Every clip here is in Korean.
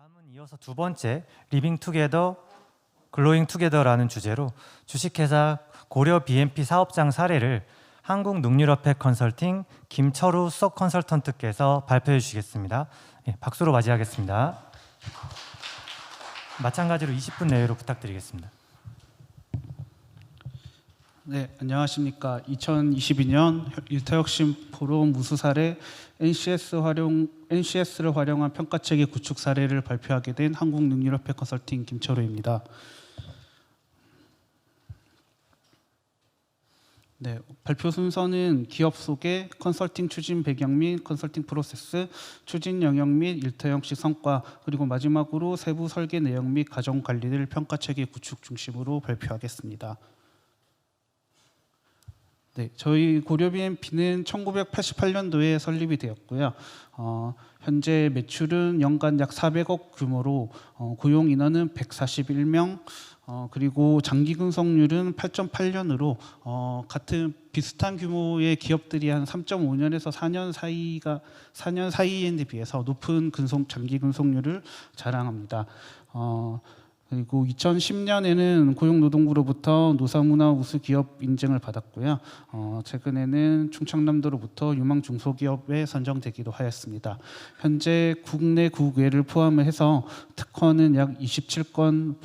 다음은 이어서 두 번째 리빙 투게더 글로잉 투게더라는 주제로 주식회사 고려 BNP 사업장 사례를 한국능률어팩 컨설팅 김철우 수석 컨설턴트께서 발표해 주시겠습니다. 예, 박수로 맞이하겠습니다. 마찬가지로 20분 내외로 부탁드리겠습니다. 네, 안녕하십니까. 2022년 일타혁신 포럼 우수 사례 NCS를 활용한 평가체계 구축 사례를 발표하게 된 한국능률어팩 컨설팅 김철우입니다. 네, 발표 순서는 기업 소개, 컨설팅 추진 배경 및 컨설팅 프로세스, 추진 영역 및 일타 형식 성과, 그리고 마지막으로 세부 설계 내용 및 과정 관리를 평가체계 구축 중심으로 발표하겠습니다. 네, 저희 고려 BNP는 1988년도에 설립이 되었고요. 현재 매출은 연간 약 400억 규모로 고용 인원은 141명, 그리고 장기 근속률은 8.8년으로 같은 비슷한 규모의 기업들이 한 3.5년에서 4년 사이에 비해서 높은 장기 근속률을 자랑합니다. 그리고 2010년에는 고용노동부로부터 노사문화 우수 기업 인증을 받았고요. 최근에는 충청남도로부터 유망 중소기업에 선정되기도 하였습니다. 현재 국내 국외를 포함해서 특허는 약 27건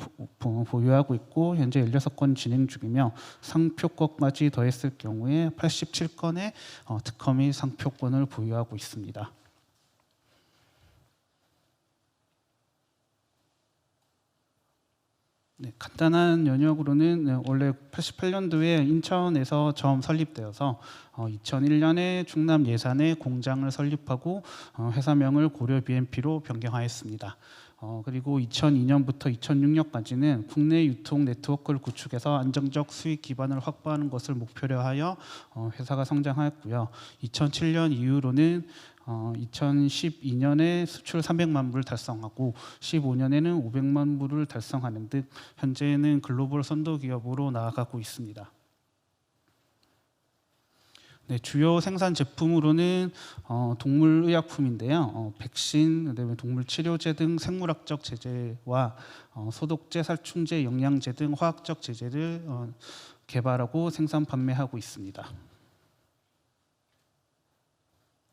보유하고 있고 현재 16건 진행 중이며 상표권까지 더했을 경우에 87건의 특허 및 상표권을 보유하고 있습니다. 네, 간단한 연역으로는 원래 88년도에 인천에서 처음 설립되어서 2001년에 충남 예산에 공장을 설립하고 회사명을 고려 BNP로 변경하였습니다. 그리고 2002년부터 2006년까지는 국내 유통 네트워크를 구축해서 안정적 수익 기반을 확보하는 것을 목표로 하여 회사가 성장하였고요. 2007년 이후로는 2012년에 수출 300만 부를 달성하고 15년에는 500만 부를 달성하는 등 현재는 글로벌 선도 기업으로 나아가고 있습니다. 네, 주요 생산 제품으로는 동물의약품인데요. 백신, 그다음에 동물 치료제 등 생물학적 제제와 소독제, 살충제, 영양제 등 화학적 제제를 개발하고 생산 판매하고 있습니다.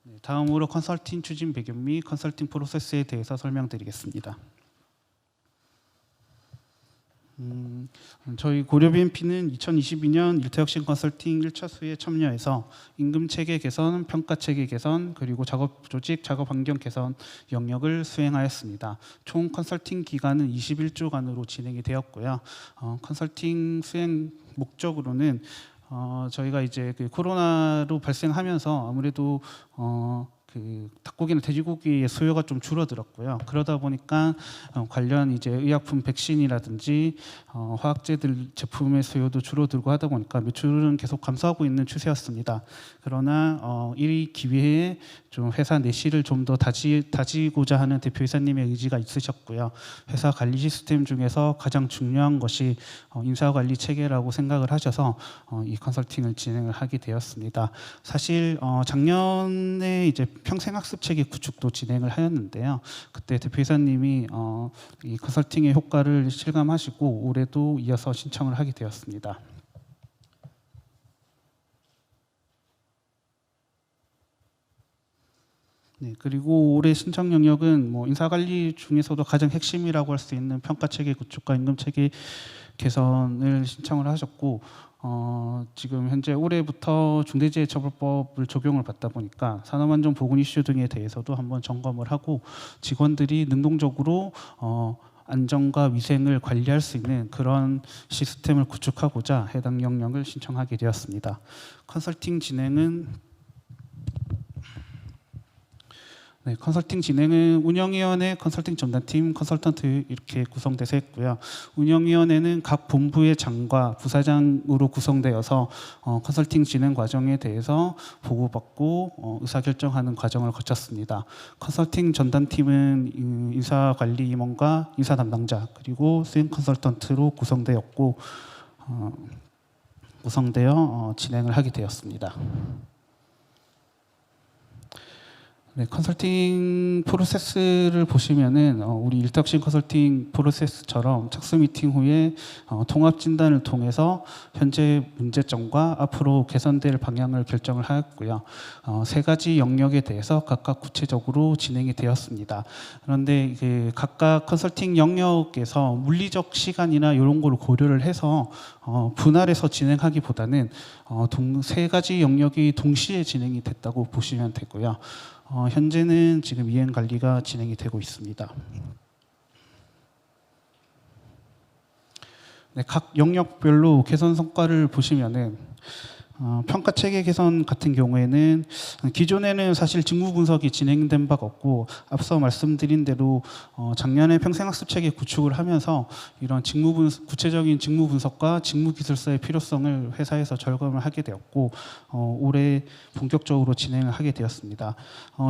네, 다음으로 컨설팅 추진 배경 및 컨설팅 프로세스에 대해서 설명드리겠습니다. 저희 고려 BNP는 2022년 일타혁신 컨설팅 1차 수에 참여해서 임금 체계 개선, 평가 체계 개선, 그리고 작업 조직, 작업 환경 개선 영역을 수행하였습니다. 총 컨설팅 기간은 21주간으로 진행이 되었고요. 컨설팅 수행 목적으로는 저희가 이제 그 코로나로 발생하면서 아무래도 닭고기나 돼지고기의 수요가 좀 줄어들었고요. 그러다 보니까 관련 이제 의약품 백신이라든지 화학제들 제품의 수요도 줄어들고 하다 보니까 매출은 계속 감소하고 있는 추세였습니다. 그러나 이 기회에 좀 회사 내실을 좀 더 다지고자 하는 대표이사님의 의지가 있으셨고요. 회사 관리 시스템 중에서 가장 중요한 것이 인사관리 체계라고 생각을 하셔서 이 컨설팅을 진행을 하게 되었습니다. 사실 작년에 이제 평생학습 체계 구축도 진행을 하였는데요. 그때 대표이사님이 이 컨설팅의 효과를 실감하시고 올해도 이어서 신청을 하게 되었습니다. 네, 그리고 올해 신청 영역은 인사관리 중에서도 가장 핵심이라고 할 수 있는 평가체계 구축과 임금체계 개선을 신청을 하셨고 지금 현재 올해부터 중대재해처벌법을 적용을 받다 보니까 산업안전 보건 이슈 등에 대해서도 한번 점검을 하고 직원들이 능동적으로 안전과 위생을 관리할 수 있는 그런 시스템을 구축하고자 해당 영역을 신청하게 되었습니다. 컨설팅 진행은 네, 컨설팅 진행은 운영위원회, 컨설팅 전담팀, 컨설턴트 이렇게 구성돼서 했고요. 운영위원회는 각 본부의 장과 부사장으로 구성되어서 컨설팅 진행 과정에 대해서 보고받고 의사결정하는 과정을 거쳤습니다. 컨설팅 전담팀은 인사관리 임원과 인사 담당자 그리고 수행 컨설턴트로 구성되어 진행을 하게 되었습니다. 네, 컨설팅 프로세스를 보시면은 우리 일탁신 컨설팅 프로세스처럼 착수 미팅 후에 통합 진단을 통해서 현재 문제점과 앞으로 개선될 방향을 결정을 하였고요. 세 가지 영역에 대해서 각각 구체적으로 진행이 되었습니다. 그런데 그 각각 컨설팅 영역에서 물리적 시간이나 이런 거를 고려를 해서 분할해서 진행하기보다는 세 가지 영역이 동시에 진행이 됐다고 보시면 되고요. 현재는 지금 이행 관리가 진행이 되고 있습니다. 네, 각 영역별로 개선 성과를 보시면은 평가 체계 개선 같은 경우에는 기존에는 사실 직무 분석이 진행된 바가 없고 앞서 말씀드린 대로 작년에 평생학습 체계 구축을 하면서 이런 구체적인 직무 분석과 직무 기술서의 필요성을 회사에서 절감을 하게 되었고 올해 본격적으로 진행을 하게 되었습니다.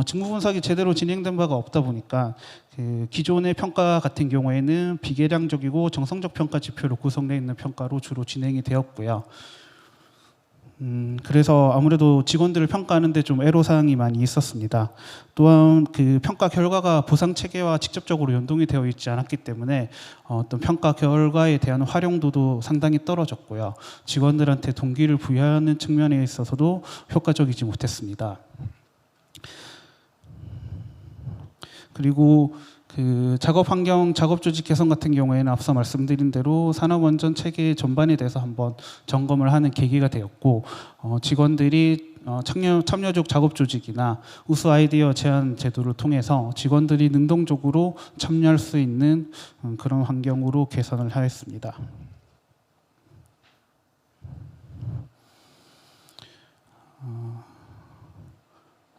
직무 분석이 제대로 진행된 바가 없다 보니까 그 기존의 평가 같은 경우에는 비계량적이고 정성적 평가 지표로 구성되어 있는 평가로 주로 진행이 되었고요. 그래서 아무래도 직원들을 평가하는데 좀 애로사항이 많이 있었습니다. 또한 그 평가 결과가 보상 체계와 직접적으로 연동이 되어 있지 않았기 때문에 어떤 평가 결과에 대한 활용도도 상당히 떨어졌고요. 직원들한테 동기를 부여하는 측면에 있어서도 효과적이지 못했습니다. 그리고 그 작업 환경, 작업 조직 개선 같은 경우에는 앞서 말씀드린 대로 산업원전 체계 전반에 대해서 한번 점검을 하는 계기가 되었고 직원들이 참여적 작업 조직이나 우수 아이디어 제안 제도를 통해서 직원들이 능동적으로 참여할 수 있는 그런 환경으로 개선을 하였습니다.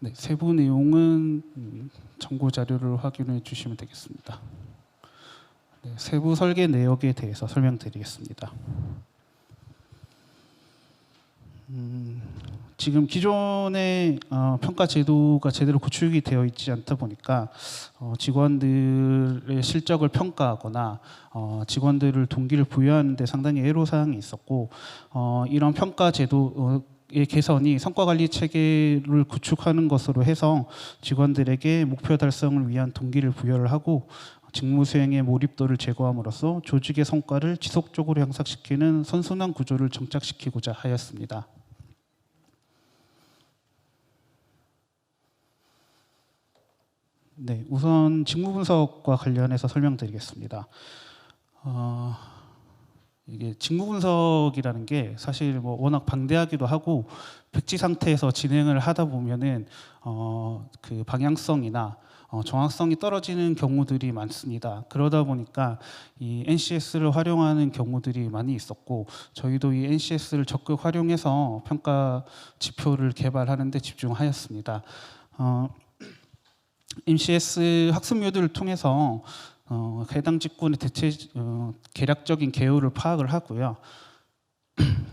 네, 세부 내용은 참고 자료를 확인해 주시면 되겠습니다. 네, 세부 설계 내역에 대해서 설명드리겠습니다. 지금 기존의 평가 제도가 제대로 구축이 되어 있지 않다 보니까 직원들의 실적을 평가하거나 직원들을 동기를 부여하는 데 상당히 애로사항이 있었고 이런 평가 제도 의 개선이 성과관리 체계를 구축하는 것으로 해서 직원들에게 목표 달성을 위한 동기를 부여를 하고 직무 수행의 몰입도를 제고함으로써 조직의 성과를 지속적으로 향상시키는 선순환 구조를 정착시키고자 하였습니다. 네, 우선 직무 분석과 관련해서 설명드리겠습니다. 이게 직무 분석이라는 게 사실 뭐 워낙 방대하기도 하고 백지 상태에서 진행을 하다 보면은 그 방향성이나 정확성이 떨어지는 경우들이 많습니다. 그러다 보니까 이 NCS를 활용하는 경우들이 많이 있었고 저희도 이 NCS를 적극 활용해서 평가 지표를 개발하는 데 집중하였습니다. MCS 학습 모듈을 통해서 해당 직군의 계략적인 개요를 파악을 하고요.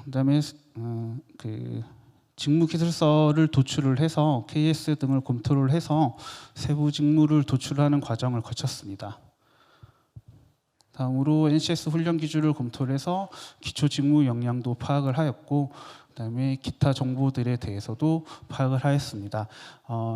그다음에 그 직무 기술서를 도출을 해서 KS 등을 검토를 해서 세부 직무를 도출하는 과정을 거쳤습니다. 다음으로 NCS 훈련 기준을 검토를 해서 기초 직무 역량도 파악을 하였고 그다음에 기타 정보들에 대해서도 파악을 하였습니다.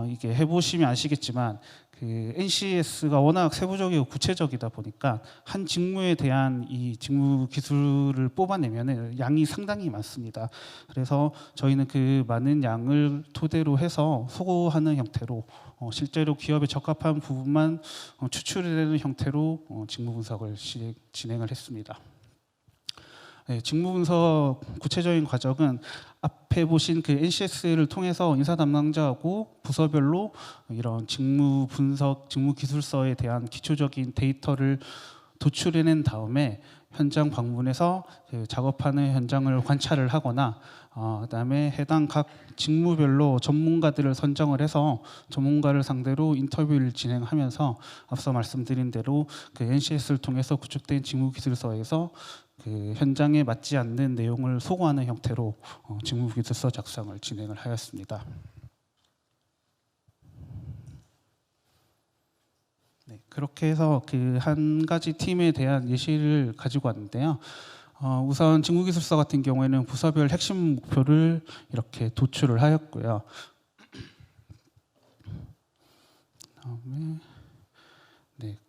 이게 해보시면 아시겠지만 그 NCS가 워낙 세부적이고 구체적이다 보니까 한 직무에 대한 이 직무 기술을 뽑아내면 양이 상당히 많습니다. 그래서 저희는 그 많은 양을 토대로 해서 소거하는 형태로 실제로 기업에 적합한 부분만 추출해내는 형태로 직무 분석을 진행을 했습니다. 네, 직무 분석 구체적인 과정은 앞에 보신 그 NCS를 통해서 인사 담당자하고 부서별로 이런 직무 분석, 직무 기술서에 대한 기초적인 데이터를 도출해낸 다음에 현장 방문해서 그 작업하는 현장을 관찰을 하거나 그다음에 해당 각 직무별로 전문가들을 선정을 해서 전문가를 상대로 인터뷰를 진행하면서 앞서 말씀드린 대로 그 NCS를 통해서 구축된 직무 기술서에서 그 현장에 맞지 않는 내용을 소거하는 형태로 직무 기술서 작성을 진행을 하였습니다. 네, 그렇게 해서 그 한 가지 팀에 대한 예시를 가지고 왔는데요. 우선 직무 기술서 같은 경우에는 부서별 핵심 목표를 이렇게 도출을 하였고요. 다음에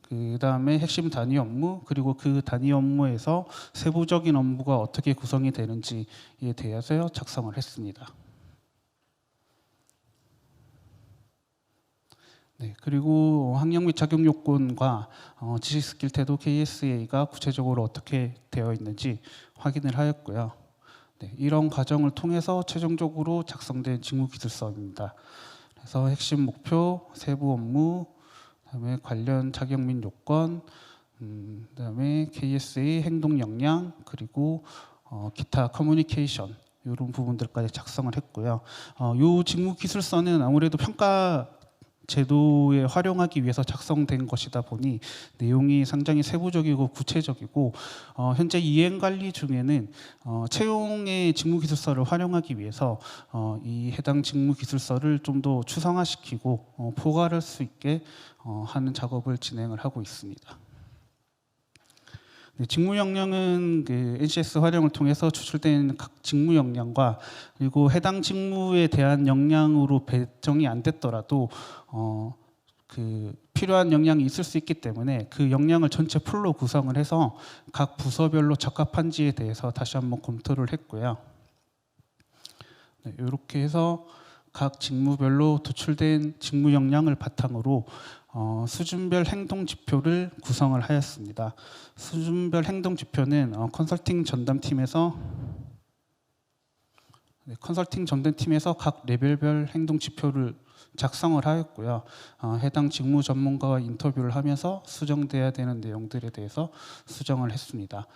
그다음에 핵심 단위 업무, 그리고 그 단위 업무에서 세부적인 업무가 어떻게 구성이 되는지에 대해서 작성을 했습니다. 그리고 학력 및 자격 요건과 지식 스킬 태도 KSA가 구체적으로 어떻게 되어 있는지 확인을 하였고요. 이런 과정을 통해서 최종적으로 작성된 직무기술서입니다. 그래서 핵심 목표, 세부 업무, 그다음에 관련 자격 및 요건, 그다음에 KSA 행동 역량, 그리고 기타 커뮤니케이션 이런 부분들까지 작성을 했고요. 이 직무기술서는 아무래도 평가 제도에 활용하기 위해서 작성된 것이다 보니 내용이 상당히 세부적이고 구체적이고 현재 이행 관리 중에는 채용의 직무기술서를 활용하기 위해서 이 해당 직무기술서를 좀 더 추상화시키고 포괄할 수 있게 하는 작업을 진행을 하고 있습니다. 직무 역량은 그 NCS 활용을 통해서 추출된 각 직무 역량과 그리고 해당 직무에 대한 역량으로 배정이 안 됐더라도 그 필요한 역량이 있을 수 있기 때문에 그 역량을 전체 풀로 구성을 해서 각 부서별로 적합한지에 대해서 다시 한번 검토를 했고요. 이렇게 해서 각 직무별로 도출된 직무 역량을 바탕으로 수준별 행동 지표를 구성을 하였습니다. 수준별 행동 지표는 컨설팅 전담팀에서 각 레벨별 행동 지표를 작성을 하였고요. 해당 직무 전문가와 인터뷰를 하면서 수정돼야 되는 내용들에 대해서 수정을 했습니다.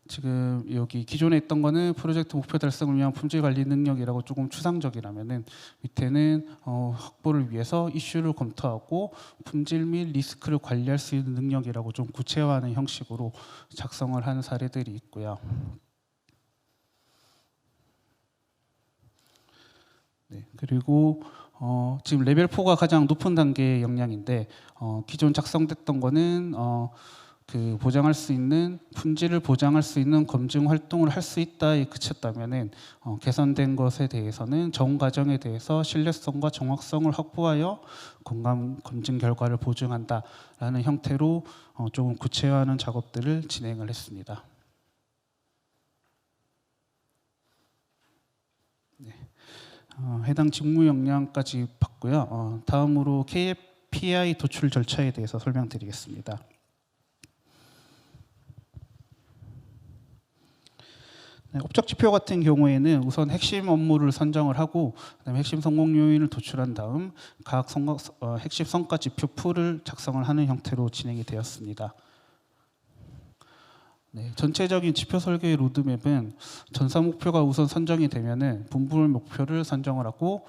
지금 여기 기존에 있던 거는 프로젝트 목표 달성을 위한 품질 관리 능력이라고 조금 추상적이라면은 밑에는 확보를 위해서 이슈를 검토하고 품질 및 리스크를 관리할 수 있는 능력이라고 좀 구체화하는 형식으로 작성을 하는 사례들이 있고요. 그리고 지금 레벨 4가 가장 높은 단계의 역량인데 기존 작성됐던 거는 그 보장할 수 있는 품질을 보장할 수 있는 검증 활동을 할 수 있다에 그쳤다면은 개선된 것에 대해서는 전 과정에 대해서 신뢰성과 정확성을 확보하여 건강 검증 결과를 보증한다라는 형태로 조금 구체화하는 작업들을 진행을 했습니다. 해당 직무 역량까지 봤고요. 다음으로 KPI 도출 절차에 대해서 설명드리겠습니다. 업적 지표 같은 경우에는 우선 핵심 업무를 선정을 하고 그다음에 핵심 성공 요인을 도출한 다음 각 핵심 성과 지표 풀을 작성을 하는 형태로 진행이 되었습니다. 전체적인 지표 설계의 로드맵은 전사 목표가 우선 선정이 되면은 분부별 목표를 선정을 하고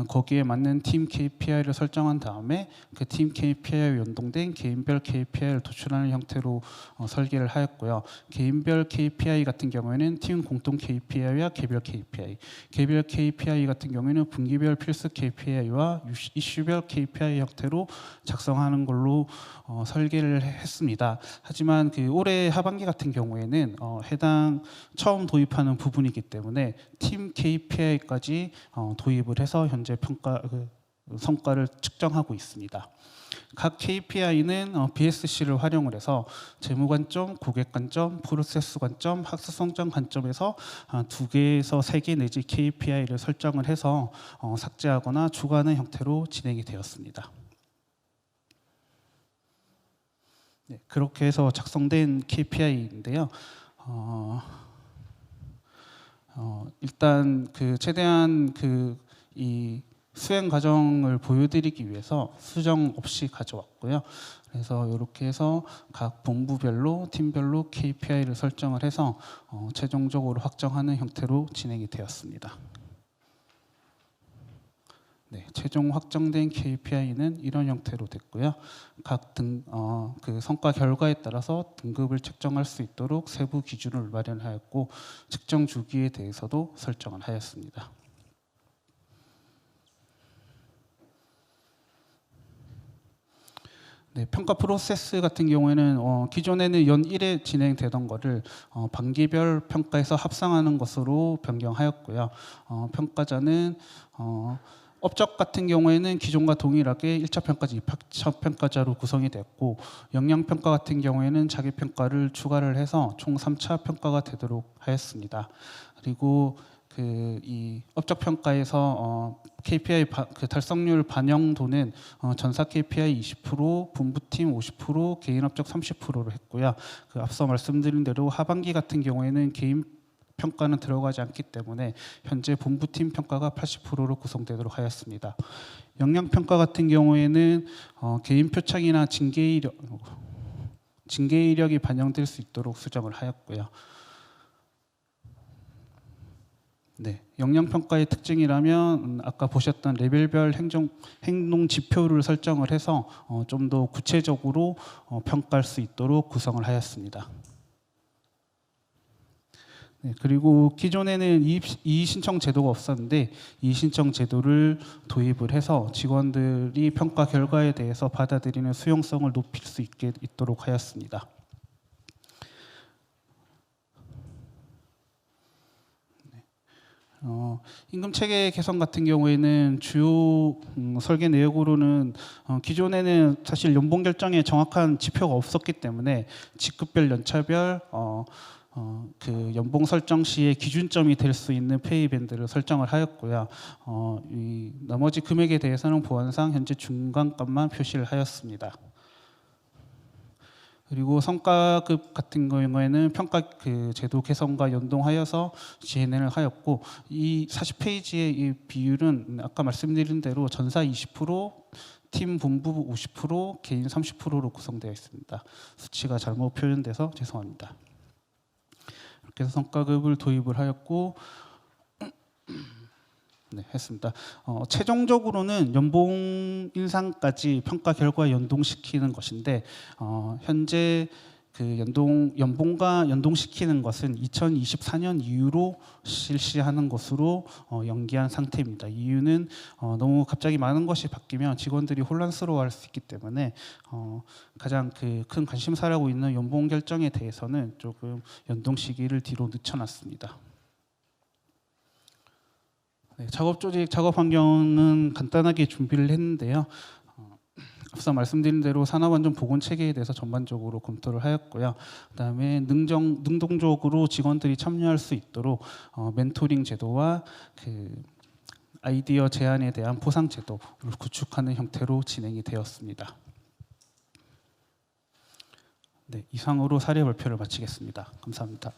거기에 맞는 팀 KPI를 설정한 다음에 그 팀 KPI와 연동된 개인별 KPI를 도출하는 형태로 설계를 하였고요. 개인별 KPI 같은 경우에는 팀 공통 KPI와 개별 KPI, 개별 KPI 같은 경우에는 분기별 필수 KPI와 이슈별 KPI 형태로 작성하는 걸로 설계를 했습니다. 하지만 그 올해 하반기 같은 경우에는 해당 처음 도입하는 부분이기 때문에 팀 KPI까지 도입을 해서 현재 성과를 측정하고 있습니다. 각 KPI는 BSC를 활용을 해서 재무 관점, 고객 관점, 프로세스 관점, 학습 성장 관점에서 2개에서 3개 내지 KPI를 설정을 해서 삭제하거나 추가하는 형태로 진행이 되었습니다. 그렇게 해서 작성된 KPI인데요. 일단 그 최대한 이 수행 과정을 보여드리기 위해서 수정 없이 가져왔고요. 그래서 이렇게 해서 각 본부별로 팀별로 KPI를 설정을 해서 최종적으로 확정하는 형태로 진행이 되었습니다. 최종 확정된 KPI는 이런 형태로 됐고요. 각 그 성과 결과에 따라서 등급을 책정할 수 있도록 세부 기준을 마련하였고 측정 주기에 대해서도 설정을 하였습니다. 평가 프로세스 같은 경우에는 기존에는 연 1회 진행되던 거를 반기별 평가에서 합상하는 것으로 변경하였고요. 평가자는 업적 같은 경우에는 기존과 동일하게 1차 평가자, 2차 평가자로 구성이 됐고 역량 평가 같은 경우에는 자기 평가를 추가를 해서 총 3차 평가가 되도록 하였습니다. 그리고 이 업적 평가에서 KPI 달성률 반영도는 전사 KPI 20%, 분부팀 50%, 개인 업적 30%로 했고요. 앞서 말씀드린 대로 하반기 같은 경우에는 개인 평가는 들어가지 않기 때문에 현재 본부팀 평가가 80%로 구성되도록 하였습니다. 역량 평가 같은 경우에는 개인 표창이나 징계 이력이 반영될 수 있도록 수정을 하였고요. 네, 역량 평가의 특징이라면 아까 보셨던 레벨별 행동 지표를 설정을 해서 좀 더 구체적으로 평가할 수 있도록 구성을 하였습니다. 네, 그리고 기존에는 이의 신청 제도가 없었는데 이의 신청 제도를 도입을 해서 직원들이 평가 결과에 대해서 받아들이는 수용성을 높일 수 있도록 하였습니다. 임금 체계 개선 같은 경우에는 주요 설계 내역으로는 기존에는 사실 연봉 결정에 정확한 지표가 없었기 때문에 직급별 연차별 그 연봉 설정 시에 기준점이 될 수 있는 페이 밴드를 설정을 하였고요. 이 나머지 금액에 대해서는 보안상 현재 중간값만 표시를 하였습니다. 그리고 성과급 같은 경우에는 평가 제도 개선과 연동하여서 진행을 하였고 이 40페이지의 이 비율은 아까 말씀드린 대로 전사 20%, 팀 본부 50%, 개인 30%로 구성되어 있습니다. 수치가 잘못 표현돼서 죄송합니다. 이렇게 해서 성과급을 도입을 하였고 네, 했습니다. 최종적으로는 연봉 인상까지 평가 결과에 연동시키는 것인데 현재 연봉과 연동시키는 것은 2024년 이후로 실시하는 것으로 연기한 상태입니다. 이유는 너무 갑자기 많은 것이 바뀌면 직원들이 혼란스러워할 수 있기 때문에 가장 큰 관심사라고 있는 연봉 결정에 대해서는 조금 연동 시기를 뒤로 늦춰놨습니다. 네, 작업 조직, 작업 환경은 간단하게 준비를 했는데요. 앞서 말씀드린 대로 산업안전 보건 체계에 대해서 전반적으로 검토를 하였고요. 그다음에 능동적으로 직원들이 참여할 수 있도록 멘토링 제도와 아이디어 제안에 대한 보상 제도를 구축하는 형태로 진행이 되었습니다. 네, 이상으로 사례 발표를 마치겠습니다. 감사합니다.